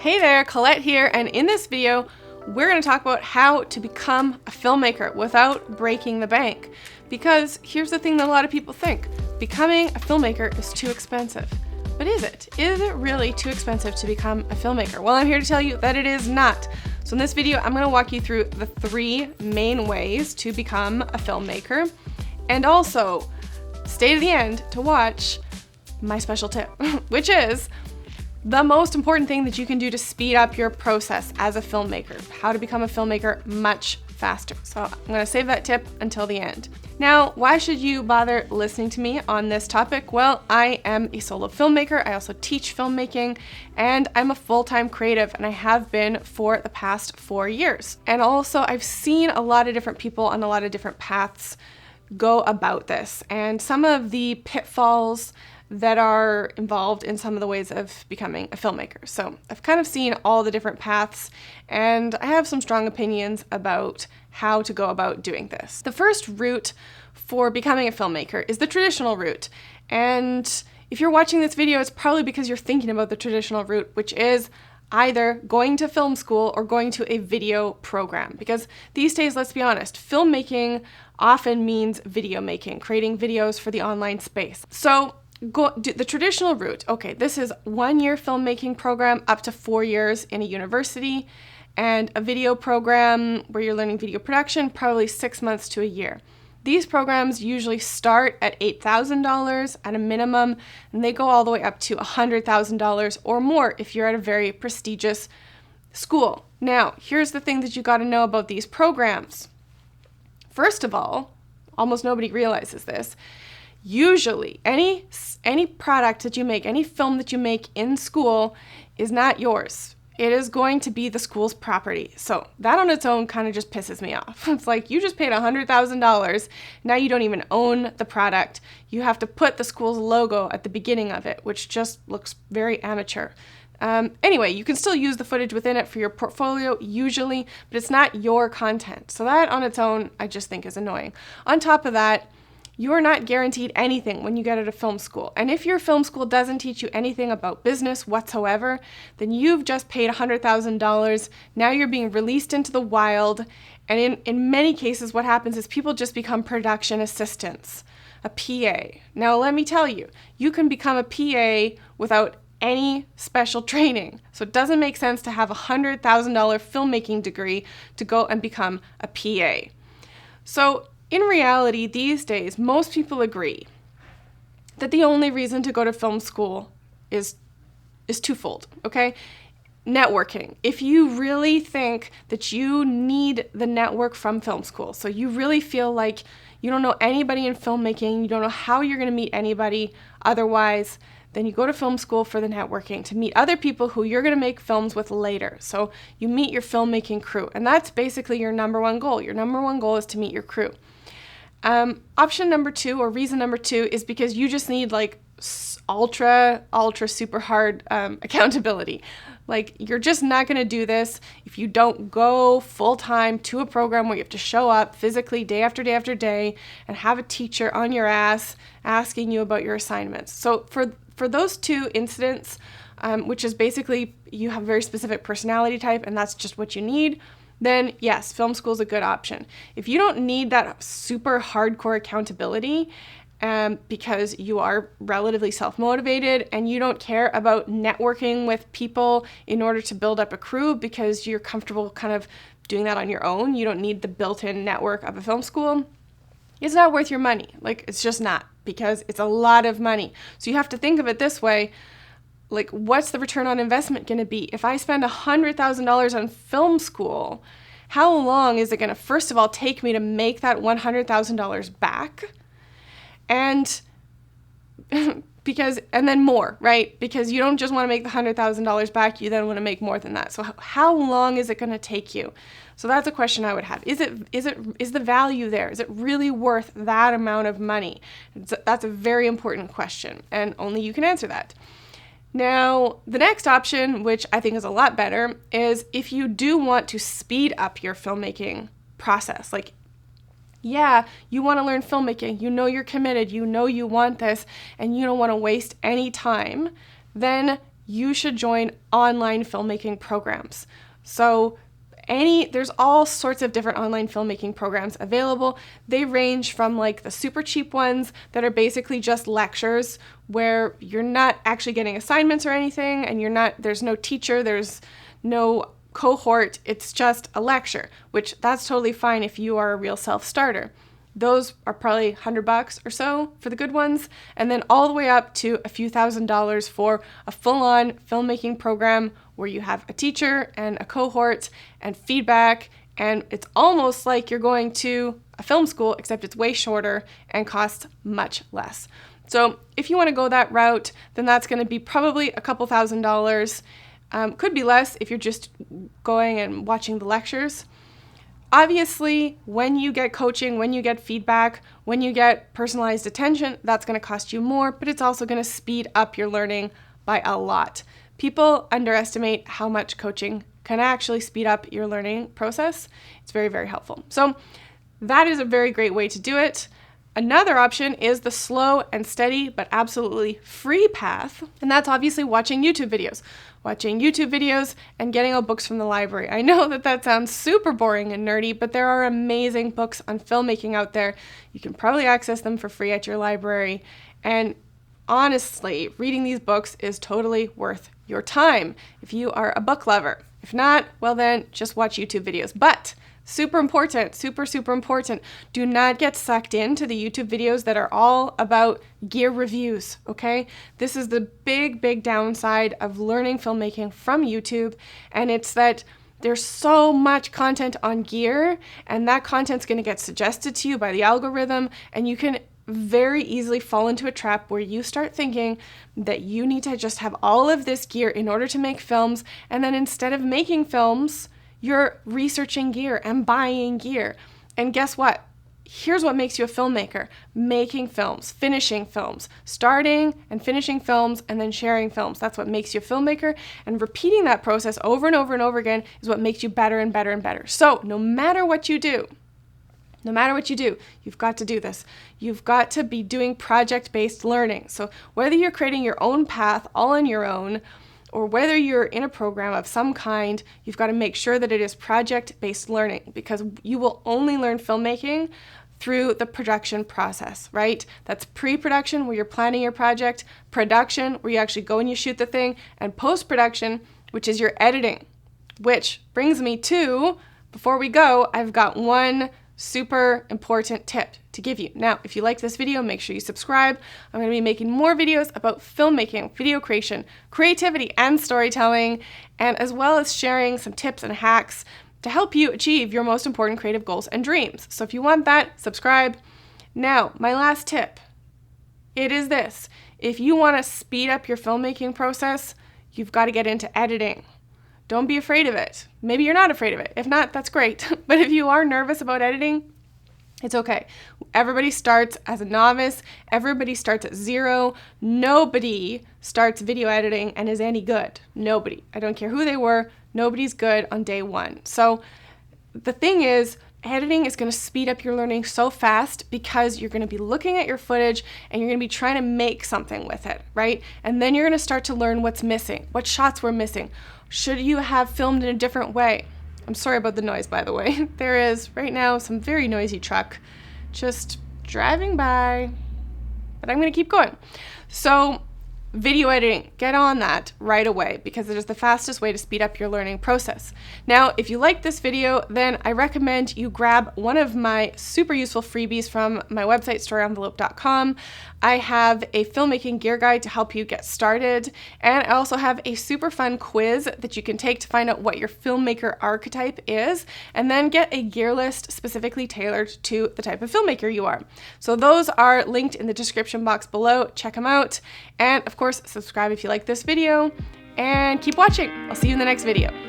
Hey there, Colette here, and in this video, we're going to talk about how to become a filmmaker without breaking the bank. Because here's the thing that a lot of people think, becoming a filmmaker is too expensive. But is it? Is it really too expensive to become a filmmaker? Well, I'm here to tell you that it is not. So in this video, I'm going to walk you through the 3 main ways to become a filmmaker, and also stay to the end to watch my special tip, which is the most important thing that you can do to speed up your process as a filmmaker, how to become a filmmaker much faster. So I'm going to save that tip until the end. Now, why should you bother listening to me on this topic? Well, I am a solo filmmaker. I also teach filmmaking, and I'm a full-time creative, and I have been for the past 4 years. And also, I've seen a lot of different people on a lot of different paths go about this, and some of the pitfalls that are involved in some of the ways of becoming a filmmaker. So I've kind of seen all the different paths, and I have some strong opinions about how to go about doing this. The first route for becoming a filmmaker is the traditional route. And if you're watching this video, it's probably because you're thinking about the traditional route, which is either going to film school or going to a video program. Because these days, let's be honest, filmmaking often means video making, creating videos for the online space. So go do the traditional route. Okay, this is 1-year filmmaking program up to 4 years in a university, and a video program where you're learning video production, probably 6 months to a year. These programs usually start at $8,000 at a minimum, and they go all the way up to $100,000 or more if you're at a very prestigious school. Now, here's the thing that you got to know about these programs. First of all, almost nobody realizes this. Usually, any product that you make, any film that you make in school is not yours. It is going to be the school's property. So that on its own kind of just pisses me off. It's like you just paid $100,000. Now you don't even own the product. You have to put the school's logo at the beginning of it, which just looks very amateur. Anyway, you can still use the footage within it for your portfolio usually, but it's not your content. So that on its own, I just think is annoying. On top of that, you are not guaranteed anything when you get out of film school. And if your film school doesn't teach you anything about business whatsoever, then you've just paid $100,000. Now you're being released into the wild. And in many cases, what happens is people just become production assistants, a PA. Now, let me tell you, you can become a PA without any special training. So it doesn't make sense to have a $100,000 filmmaking degree to go and become a PA. So in reality, these days, most people agree that the only reason to go to film school is twofold, okay? Networking. If you really think that you need the network from film school, so you really feel like you don't know anybody in filmmaking, you don't know how you're going to meet anybody otherwise, then you go to film school for the networking, to meet other people who you're going to make films with later. So you meet your filmmaking crew, and that's basically your number one goal. Your number one goal is to meet your crew. Option number 2, or reason number 2, is because you just need like ultra super hard accountability. Like, you're just not going to do this if you don't go full-time to a program where you have to show up physically day after day after day and have a teacher on your ass asking you about your assignments. So for those 2 incidents, which is basically you have a very specific personality type and that's just what you need, then yes, film school is a good option. If you don't need that super hardcore accountability because you are relatively self-motivated and you don't care about networking with people in order to build up a crew because you're comfortable kind of doing that on your own, you don't need the built-in network of a film school, it's not worth your money. Like, it's just not, because it's a lot of money. So you have to think of it this way. Like, what's the return on investment going to be? If I spend $100,000 on film school, how long is it going to, first of all, take me to make that $100,000 back? And and then more, right? Because you don't just want to make the $100,000 back, you then want to make more than that. So how long is it going to take you? So that's a question I would have. Is the value there? Is it really worth that amount of money? That's a very important question, and only you can answer that. Now, the next option, which I think is a lot better, is if you do want to speed up your filmmaking process. Like, yeah, you want to learn filmmaking, you know you're committed, you know you want this, and you don't want to waste any time, then you should join online filmmaking programs. So there's all sorts of different online filmmaking programs available. They range from like the super cheap ones that are basically just lectures where you're not actually getting assignments or anything, and there's no teacher, there's no cohort, it's just a lecture, which that's totally fine if you are a real self-starter. Those are probably $100 or so for the good ones, and then all the way up to a few $1,000s for a full-on filmmaking program where you have a teacher and a cohort and feedback, and it's almost like you're going to a film school, except it's way shorter and costs much less. So if you want to go that route, then that's going to be probably a couple $1,000s. Could be less if you're just going and watching the lectures. Obviously, when you get coaching, when you get feedback, when you get personalized attention, that's going to cost you more, but it's also going to speed up your learning by a lot. People underestimate how much coaching can actually speed up your learning process. It's very, very helpful. So that is a very great way to do it. Another option is the slow and steady, but absolutely free path, and that's obviously watching YouTube videos. Watching YouTube videos and getting all books from the library. I know that sounds super boring and nerdy, but there are amazing books on filmmaking out there. You can probably access them for free at your library. And honestly, reading these books is totally worth your time if you are a book lover. If not, well then just watch YouTube videos. But super important, super important. Do not get sucked into the YouTube videos that are all about gear reviews, okay? This is the big downside of learning filmmaking from YouTube, and it's that there's so much content on gear, and that content's gonna get suggested to you by the algorithm, and you can very easily fall into a trap where you start thinking that you need to just have all of this gear in order to make films, and then instead of making films, you're researching gear and buying gear. And guess what? Here's what makes you a filmmaker. Making films, finishing films, starting and finishing films, and then sharing films. That's what makes you a filmmaker. And repeating that process over and over again is what makes you better and better and better. So no matter what you do, you've got to do this. You've got to be doing project-based learning. So whether you're creating your own path all on your own, or whether you're in a program of some kind, you've got to make sure that it is project-based learning, because you will only learn filmmaking through the production process, right? That's pre-production, where you're planning your project, production, where you actually go and you shoot the thing, and post-production, which is your editing. Which brings me to, before we go, I've got one super important tip to give you. Now, if you like this video, make sure you subscribe. I'm going to be making more videos about filmmaking, video creation, creativity, and storytelling, and as well as sharing some tips and hacks to help you achieve your most important creative goals and dreams. So if you want that, subscribe. Now, my last tip, it is this. If you want to speed up your filmmaking process, you've got to get into editing. Don't be afraid of it. Maybe you're not afraid of it. If not, that's great. But if you are nervous about editing, it's okay. Everybody starts as a novice. Everybody starts at zero. Nobody starts video editing and is any good. Nobody. I don't care who they were. Nobody's good on day one. So the thing is, editing is going to speed up your learning so fast because you're going to be looking at your footage and you're going to be trying to make something with it, right? And then you're going to start to learn what's missing, what shots were missing. Should you have filmed in a different way? I'm sorry about the noise, by the way. There is right now some very noisy truck just driving by, but I'm going to keep going. So video editing, get on that right away because it is the fastest way to speed up your learning process. Now, if you like this video, then I recommend you grab one of my super useful freebies from my website, storyenvelope.com. I have a filmmaking gear guide to help you get started, and I also have a super fun quiz that you can take to find out what your filmmaker archetype is, and then get a gear list specifically tailored to the type of filmmaker you are. So those are linked in the description box below. Check them out, and of course, subscribe if you like this video, and keep watching. I'll see you in the next video.